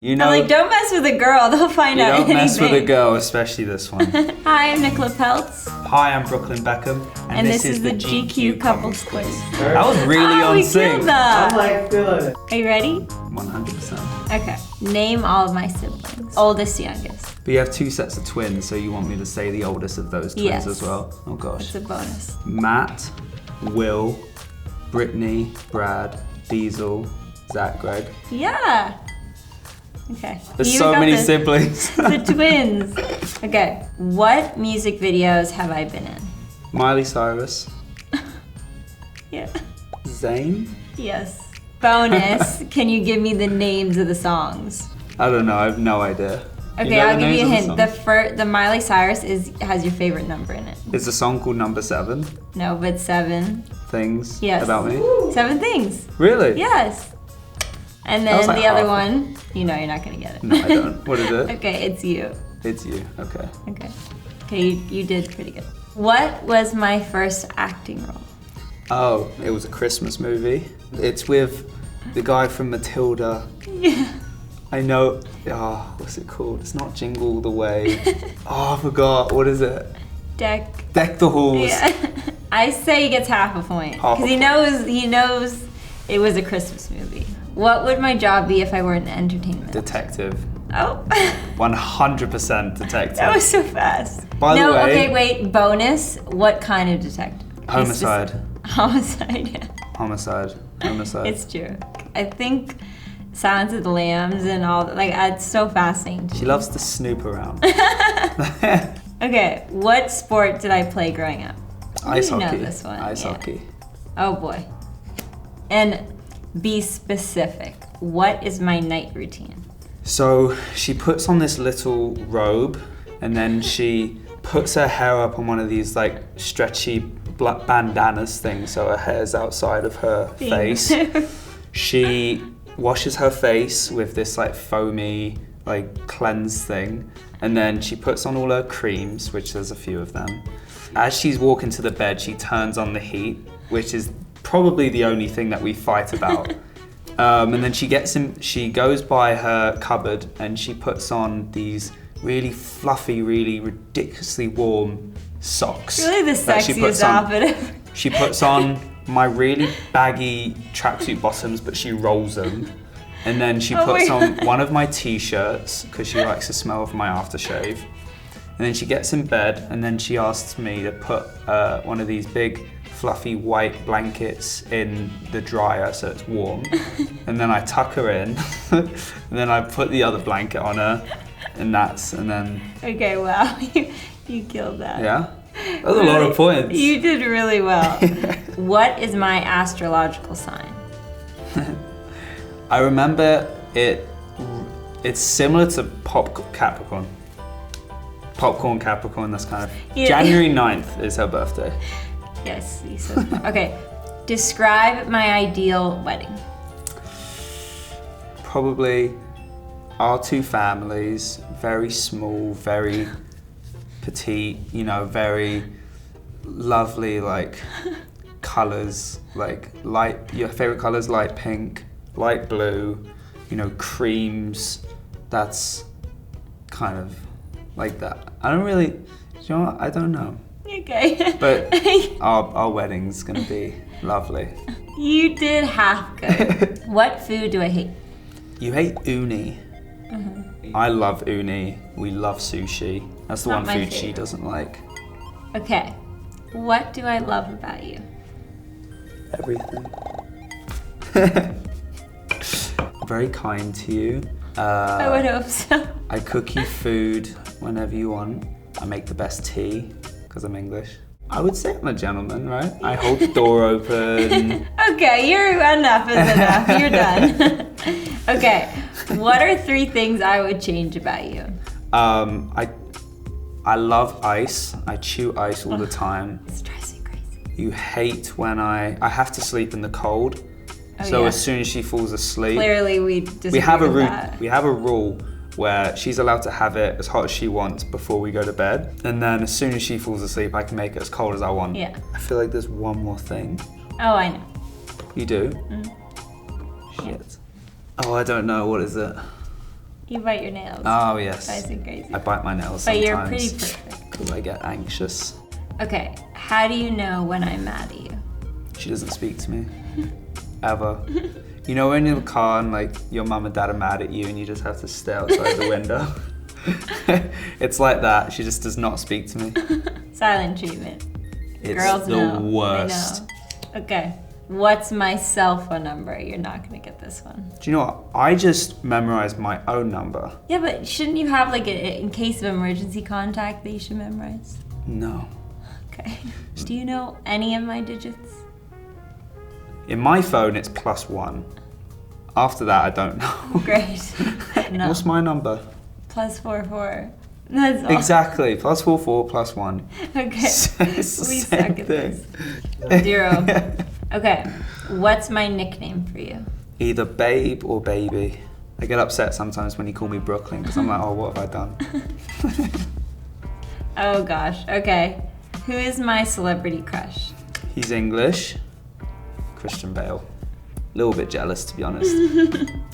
You know, I'm like, don't mess with a girl. They'll find out anything. Don't mess with a girl, especially this one. Hi, I'm Nicola Peltz. Hi, I'm Brooklyn Beckham. And this is the GQ Couples Quiz. That was really on sync. I'm like feeling it. Are you ready? 100%. Okay. Name all of my siblings. Oldest, youngest. But you have two sets of twins, so you want me to say the oldest of those twins as well? Oh gosh. It's a bonus. Matt, Will, Brittany, Brad, Diesel, Zach, Greg. Yeah. Okay. There's so many siblings. The twins. Okay. What music videos have I been in? Miley Cyrus. Yeah. Zayn? Yes. Bonus. Can you give me the names of the songs? I don't know. I have no idea. Okay, I'll give you a hint. The Miley Cyrus has your favorite number in it. Is the song called Number 7? No, but 7 Things Yes. about me? 7 things. Really? Yes. And then like the other half. one, you know you're not gonna get it. No, I don't. What is it? Okay, it's you. It's you. Okay. Okay, you did pretty good. What was my first acting role? Oh, it was a Christmas movie. It's with the guy from Matilda. Yeah. I know. Oh, what's it called? It's not Jingle All the Way. Oh, I forgot. What is it? Deck the Halls. Yeah. I say he gets half a point because he knows it was a Christmas movie. What would my job be if I were in entertainment? Detective. Oh. 100% detective. That was so fast. By the way. Okay, wait. Bonus. What kind of detective? Homicide. Homicide. Yeah. Homicide. It's true. I think Silence of the Lambs and all that. Like, it's so fascinating. She loves to snoop around. Okay, what sport did I play growing up? Ice hockey. You know this one. Ice hockey. Oh boy. And be specific. What is my night routine? So she puts on this little robe and then she puts her hair up on one of these like stretchy black bandanas things so her hair's outside of her face. She washes her face with this like foamy like cleanse thing and then she puts on all her creams, which there's a few of them. As she's walking to the bed, she turns on the heat, which is probably the only thing that we fight about. And then she goes by her cupboard and she puts on these really fluffy, really ridiculously warm socks. Really the sexiest outfit. She puts on my really baggy tracksuit bottoms, but she rolls them. And then she puts on one of my t-shirts because she likes the smell of my aftershave. And then she gets in bed and then she asks me to put one of these big fluffy white blankets in the dryer so it's warm. And then I tuck her in and then I put the other blanket on her and then... Okay, wow, you killed that. Yeah? That was a lot of points. You did really well. What is my astrological sign? I remember it's similar to Capricorn. Popcorn Capricorn, that's kind of... Yeah. January 9th is her birthday. Yes, you said that. Okay, describe my ideal wedding. Probably our two families, very small, very petite, you know, very lovely, like colors, like your favorite colors, light pink, light blue, you know, creams. That's kind of like that. I don't really, you know what? I don't know. Okay. But our wedding's gonna be lovely. You did half good. What food do I hate? You hate uni. Mm-hmm. I love uni. We love sushi. That's the Not one my food she favorite. doesn't like. Okay. What do I love about you? Everything. Very kind to you. I would hope so. I cook you food whenever you want. I make the best tea because I'm English. I would say I'm a gentleman, right? I hold the door open. Okay, enough is enough. You're done. Okay, what are 3 things I would change about you? I love ice. I chew ice all the time. This drives me crazy. You hate when I have to sleep in the cold. So as soon as she falls asleep, clearly we disagree with that. We have a rule where she's allowed to have it as hot as she wants before we go to bed. And then as soon as she falls asleep, I can make it as cold as I want. Yeah. I feel like there's one more thing. Oh, I know. You do? Mm. Shit. Oh, I don't know. What is it? You bite your nails. Oh, yes. Drives me crazy. I bite my nails But sometimes. you're pretty perfect. Because I get anxious. Okay, how do you know when I'm mad at you? She doesn't speak to me. Ever. You know when you're in the car and like your mum and dad are mad at you and you just have to stare outside the window? It's like that. She just does not speak to me. Silent treatment. It's Girls the know. worst. They know. Okay. What's my cell phone number? You're not gonna get this one. Do you know what? I just memorized my own number. Yeah, but shouldn't you have like in case of emergency contact that you should memorize? No. Okay. Do you know any of my digits? In my phone, it's +1. After that, I don't know. Great. No. What's my number? +44. That's all. Exactly. +44, +1. Okay. It's the We same suck at thing. this. 0. Okay. What's my nickname for you? Either babe or baby. I get upset sometimes when you call me Brooklyn because I'm like, oh, what have I done? Oh gosh. Okay. Who is my celebrity crush? He's English. Christian Bale. A little bit jealous, to be honest.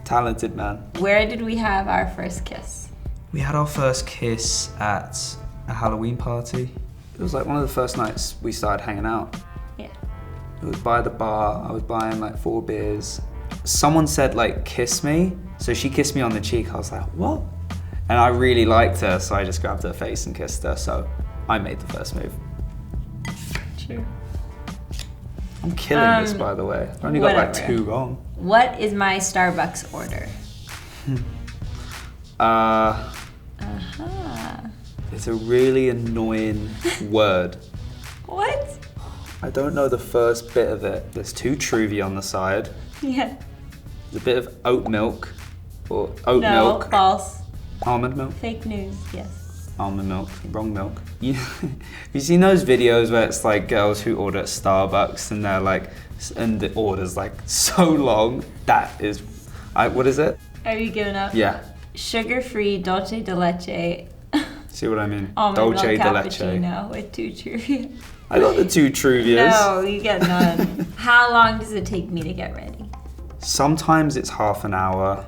Talented man. Where did we have our first kiss? We had our first kiss at a Halloween party. It was like one of the first nights we started hanging out. Yeah. It was by the bar. I was buying like 4 beers. Someone said like, kiss me. So she kissed me on the cheek. I was like, what? And I really liked her, so I just grabbed her face and kissed her. So I made the first move. True. I'm killing this, by the way. I only got like whatever. 2 wrong. What is my Starbucks order? It's a really annoying word. What? I don't know the first bit of it. There's 2 Truvia on the side. Yeah. There's a bit of oat milk, or oat No, milk. false. Almond milk? Fake news, yes. Almond milk, wrong milk. You seen those videos where it's like girls who order at Starbucks and they're like, and the order's like so long? That is, what is it? Have you given up? Yeah. Sugar-free dulce de leche. See what I mean? Almond Dolce milk de leche. cappuccino with 2 Truvia. I got the 2 Truvias. No, you get none. How long does it take me to get ready? Sometimes it's half an hour.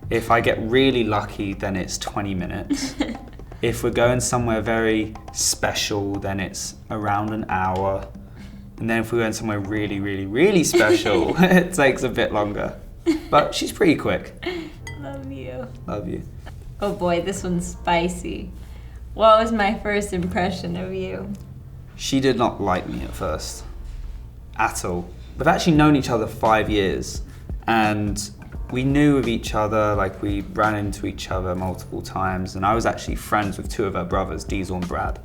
If I get really lucky, then it's 20 minutes. If we're going somewhere very special, then it's around an hour. And then if we're going somewhere really, really, really special, it takes a bit longer. But she's pretty quick. Love you. Love you. Oh boy, this one's spicy. What was my first impression of you? She did not like me at first. At all. We've actually known each other 5 years. And we knew of each other, like we ran into each other multiple times, and I was actually friends with 2 of her brothers, Diesel and Brad.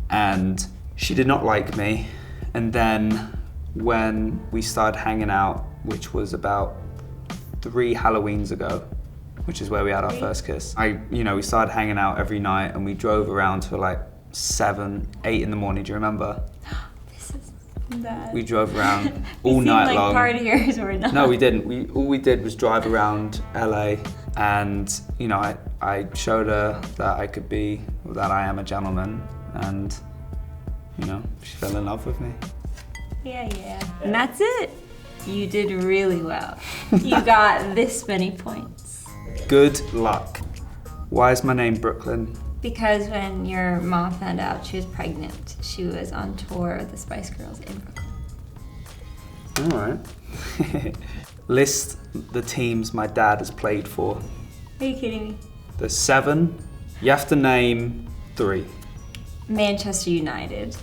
And she did not like me. And then when we started hanging out, which was about 3 Halloweens ago, which is where we had our first kiss. We started hanging out every night and we drove around till like 7, 8 in the morning, do you remember? This is bad. We drove around all night long. Like partiers or not. No, we didn't. All we did was drive around LA, and I showed her that I am a gentleman, and she fell in love with me. Yeah. And that's it. You did really well. You got this many points. Good luck. Why is my name Brooklyn? Because when your mom found out she was pregnant, she was on tour with the Spice Girls in Brooklyn. All right. List the teams my dad has played for. Are you kidding me? There's 7. You have to name 3. Manchester United.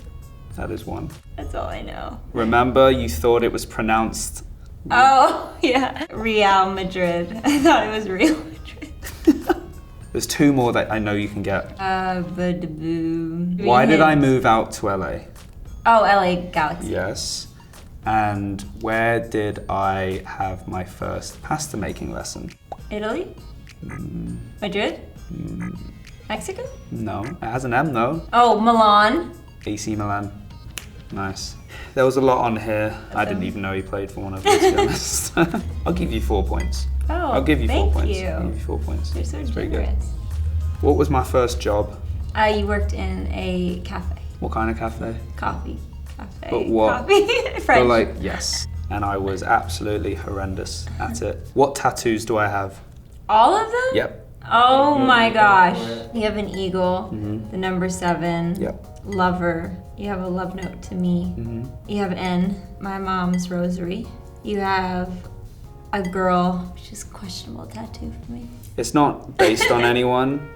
That is 1. That's all I know. Remember, you thought it was pronounced... Oh, yeah. Real Madrid. I thought it was Real Madrid. There's 2 more that I know you can get. Why did I move out to LA? Oh, LA Galaxy. Yes. And where did I have my first pasta making lesson? Italy? Madrid? Mexico? No, it has an M though. Oh, Milan. AC Milan. Nice. There was a lot on here. I didn't even know you played for one of them, to be honest. I'll give you 4 points. Oh, I'll give you 4 points. Thank you. I'll give you 4 points. You're so It's pretty generous. good. What was my first job? You worked in a cafe. What kind of cafe? Coffee. Cafe. But what? Coffee. French. But yes. And I was absolutely horrendous at it. What tattoos do I have? All of them? Yep. Oh my gosh. You have an eagle, the number 7, Yep. lover. You have a love note to me. You have N, my mom's rosary. You have a girl, which is questionable tattoo for me. It's not based on anyone.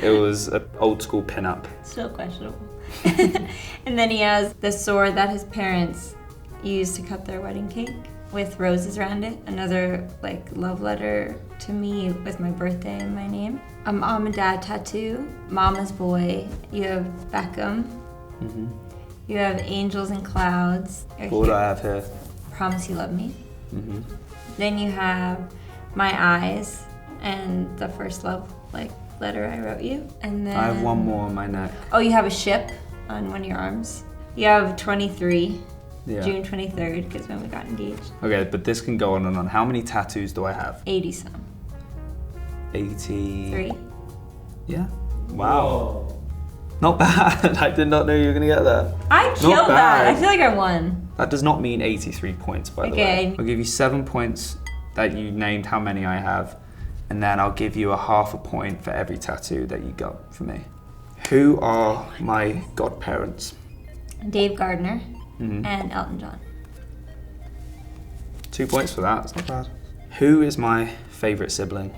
It was an old school pinup. Still questionable. And then he has the sword that his parents used to cut their wedding cake with roses around it. Another like love letter to me with my birthday and my name. A mom and dad tattoo. Mama's boy. You have Beckham. You have angels and clouds. What do I have here? Promise you love me. Then you have my eyes and the first love like letter I wrote you. And then I have one more on my neck. Oh, you have a ship on one of your arms. You have 23, June 23rd, because when we got engaged. Okay, but this can go on and on. How many tattoos do I have? 80 some. 83. 3. Yeah. Wow. Not bad. I did not know you were going to get that. I killed that. I feel like I won. That does not mean 83 points, by the way. I'll give you 7 points that you named how many I have, and then I'll give you a half a point for every tattoo that you got for me. Who are my godparents? Dave Gardner and Elton John. 2 points for that. It's not bad. Who is my favorite sibling?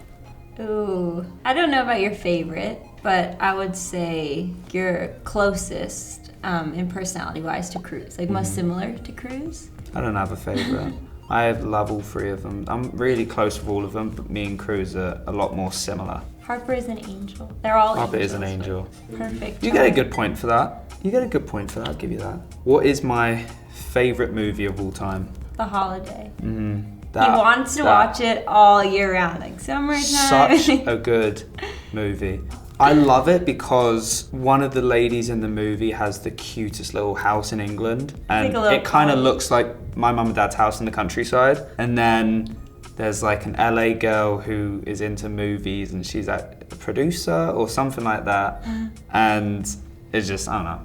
Ooh, I don't know about your favorite, but I would say you're closest in personality-wise to Cruz, like most similar to Cruz. I don't have a favorite. I love all 3 of them. I'm really close with all of them, but me and Cruz are a lot more similar. Harper is an angel. They're all Harper angels. is an angel. Perfect. You get a good point for that. I'll give you that. What is my favorite movie of all time? The Holiday. He wants to watch it all year round, like summertime. Such a good movie. I love it because one of the ladies in the movie has the cutest little house in England, and it kind of looks like my mum and dad's house in the countryside. And then there's like an LA girl who is into movies, and she's like a producer or something like that. And it's just, I don't know,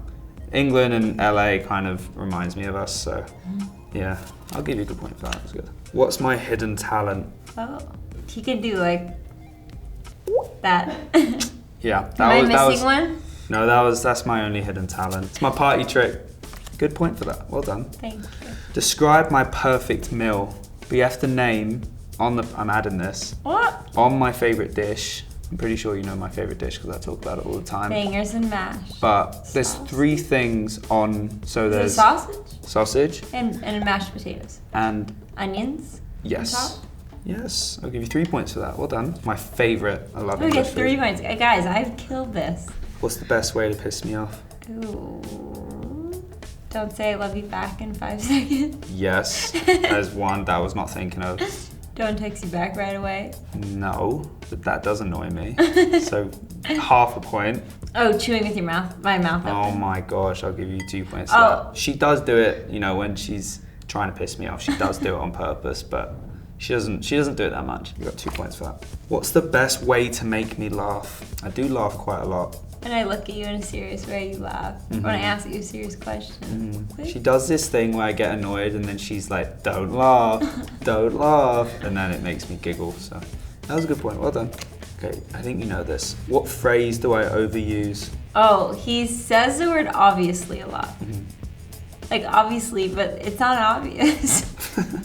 England and LA kind of reminds me of us. So yeah, I'll give you a good point for that. That's good. What's my hidden talent? Oh, he can do like that. Yeah, Am I missing one? No, that's my only hidden talent. It's my party trick. Good point for that. Well done. Thank you. Describe my perfect meal. But you have to name I'm adding this. What? On my favorite dish. I'm pretty sure you know my favorite dish because I talk about it all the time. Bangers and mash. But there's 3 things on. So there's sausage and mashed potatoes and onions. Yes. On top. Yes, I'll give you 3 points for that. Well done. My favorite. I love it. We get 3 points, guys. I've killed this. What's the best way to piss me off? Ooh. Don't say I love you back in 5 seconds. Yes, there's one that I was not thinking of. Don't text you back right away. No, but that does annoy me. So half a point. Oh, chewing with your mouth, my mouth open. Oh my gosh, I'll give you 2 points for that. She does do it, when she's trying to piss me off. She does do it on purpose, but she doesn't do it that much. You got 2 points for that. What's the best way to make me laugh? I do laugh quite a lot. When I look at you in a serious way, you laugh. When I ask you a serious question. She does this thing where I get annoyed and then she's like, don't laugh, don't laugh. And then it makes me giggle. So that was a good point. Well done. Okay, I think you know this. What phrase do I overuse? Oh, he says the word obviously a lot. Like obviously, but it's not obvious.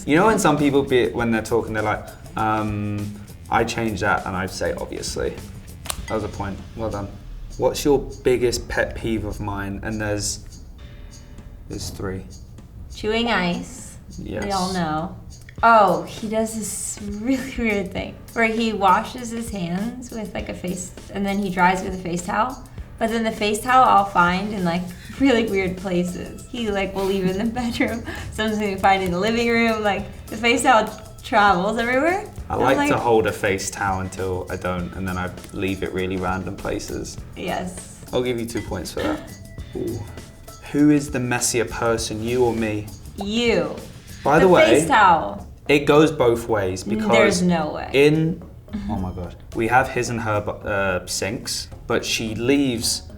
You know when some people, when they're talking, they're like, I change that and I'd say obviously. That was a point. Well done. What's your biggest pet peeve of mine? And there's 3. Chewing ice. Yes. We all know. Oh, he does this really weird thing where he washes his hands with like a face, and then he dries with a face towel. But then the face towel I'll find in like really weird places. He like will leave it in the bedroom. Sometimes we find it in the living room. Like the face towel travels everywhere. I like to hold a face towel until I don't, and then I leave it really random places. Yes. I'll give you 2 points for that. Ooh. Who is the messier person, you or me? You. By the way, face towel. It goes both ways because there's no way. Oh my god, we have his and her sinks, but she leaves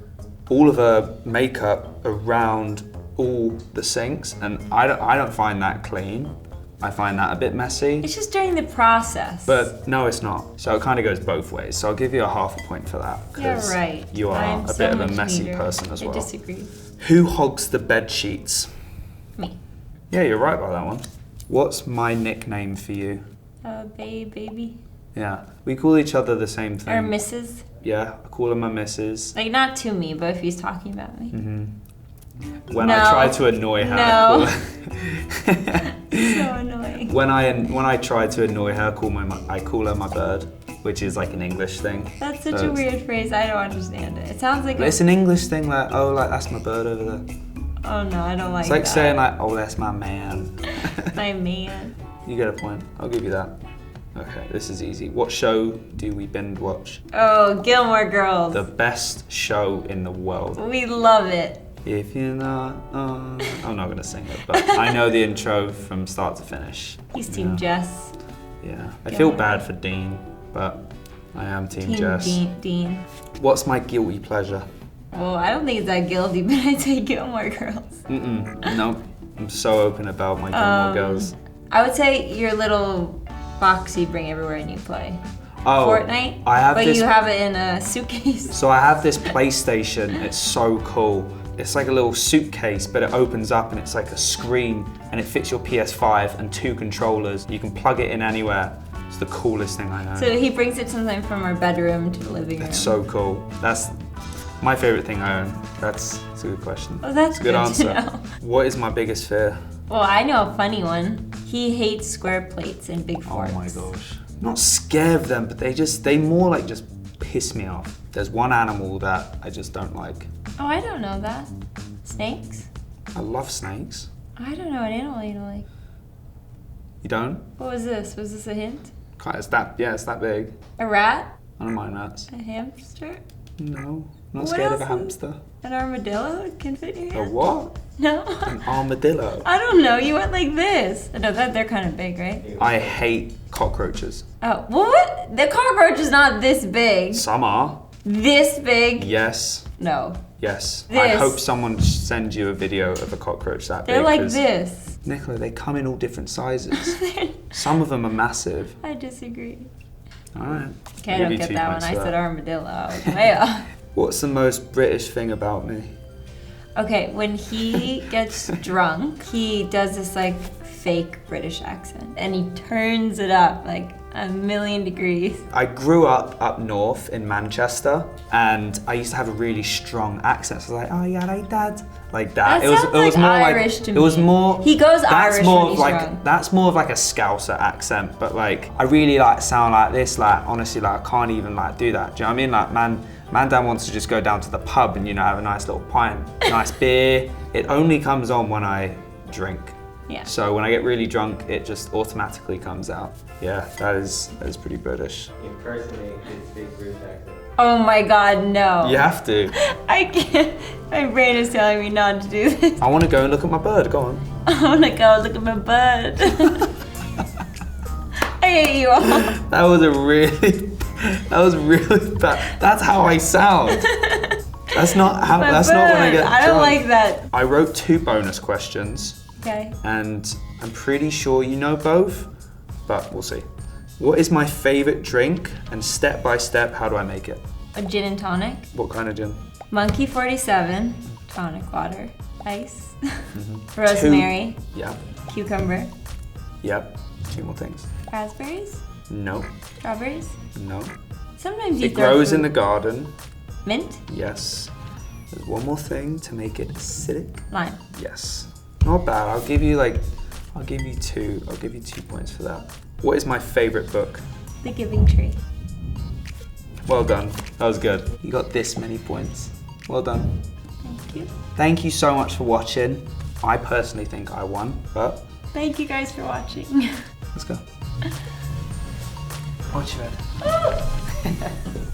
all of her makeup around all the sinks, and I don't find that clean. I find that a bit messy. It's just during the process. But no, it's not. So it kind of goes both ways. So I'll give you a half a point for that. Yeah, right. You are a bit of a messy person as well. I disagree. Who hogs the bed sheets? Me. Yeah, you're right about that one. What's my nickname for you? Baby. Yeah, we call each other the same thing. Or Mrs. Yeah, I call her my missus. Like, not to me, but if he's talking about me. When I try to annoy her, I call her. So annoying. When I try to annoy her, I call her my bird, which is like an English thing. That's such a weird phrase. I don't understand it. It sounds like it's an English thing, like, oh, like, that's my bird over there. Oh no, I don't like that. It's like saying like, oh, that's my man. My man. You get a point. I'll give you that. Okay, this is easy. What show do we binge watch? Oh, Gilmore Girls. The best show in the world. We love it. If you're not on... I'm not going to sing it, but I know the intro from start to finish. He's Team Jess. Yeah. I feel bad for Dean, but I am Team Jess. Dean. What's my guilty pleasure? Well, I don't think it's that guilty, but I'd say Gilmore Girls. No, I'm so open about my Gilmore Girls. I would say your little box you bring everywhere and you play. Oh, Fortnite, you have it in a suitcase. So I have this PlayStation, it's so cool. It's like a little suitcase, but it opens up and it's like a screen and it fits your PS5 and 2 controllers. You can plug it in anywhere. It's the coolest thing I know. So he brings it sometimes from our bedroom to the living room. It's so cool. That's my favorite thing I own. That's a good question. Oh, that's a good answer. To know. What is my biggest fear? Well, I know a funny one. He hates square plates and big forks. Oh my gosh. I'm not scared of them, but they more like just piss me off. There's one animal that I just don't like. Oh, I don't know that. Snakes? I love snakes. I don't know an animal you don't like. You don't? What was this? Was this a hint? It's that big. A rat? I don't mind rats. A hamster? No. I'm not scared of a hamster. An armadillo can fit in your hand? A what? No. An armadillo. I don't know. You went like this. No, they're kind of big, right? I hate cockroaches. Oh, what? The cockroach is not this big. Some are. This big? Yes. No. Yes. This. I hope someone sends you a video of a cockroach that big. They're like this. Nicola, they come in all different sizes. Some of them are massive. I disagree. All right. Okay, I don't get that one. I said armadillo. I was way off. What's the most British thing about me? Okay, when he gets drunk, he does this like fake British accent and he turns it up like a million degrees. I grew up north in Manchester and I used to have a really strong accent. So I was like, oh yeah, like that. Like that. It was more Irish to me. It was more. He goes Irish when he's drunk. That's more of like a Scouser accent, but like I really like sound like this. Like honestly, like I can't even like do that. Do you know what I mean? Like man down wants to just go down to the pub and have a nice little pint, nice beer. It only comes on when I drink. Yeah. So when I get really drunk, it just automatically comes out. Yeah, that is pretty British. Impersonate his fake British accent. Oh my God, no. You have to. I can't. My brain is telling me not to do this. I want to go and look at my bird. Go on. I want to go look at my bird. I hate you all. That was really bad. That's how I sound. That's not when I get I don't drunk. like that. I wrote 2 bonus questions. Okay. And I'm pretty sure you know both, but we'll see. What is my favorite drink? And step by step, how do I make it? A gin and tonic. What kind of gin? Monkey 47. Tonic water. Ice. Rosemary. 2. Yeah. Cucumber. Yep. 2 more things. Raspberries. No. Strawberries. No. Sometimes you It grows in the garden. Mint. Yes. There's one more thing to make it acidic. Lime. Yes. Not bad. I'll give you 2. I'll give you 2 points for that. What is my favorite book? The Giving Tree. Well done. That was good. You got this many points. Well done. Thank you. Thank you so much for watching. I personally think I won, but... Thank you guys for watching. Let's go. Watch your head.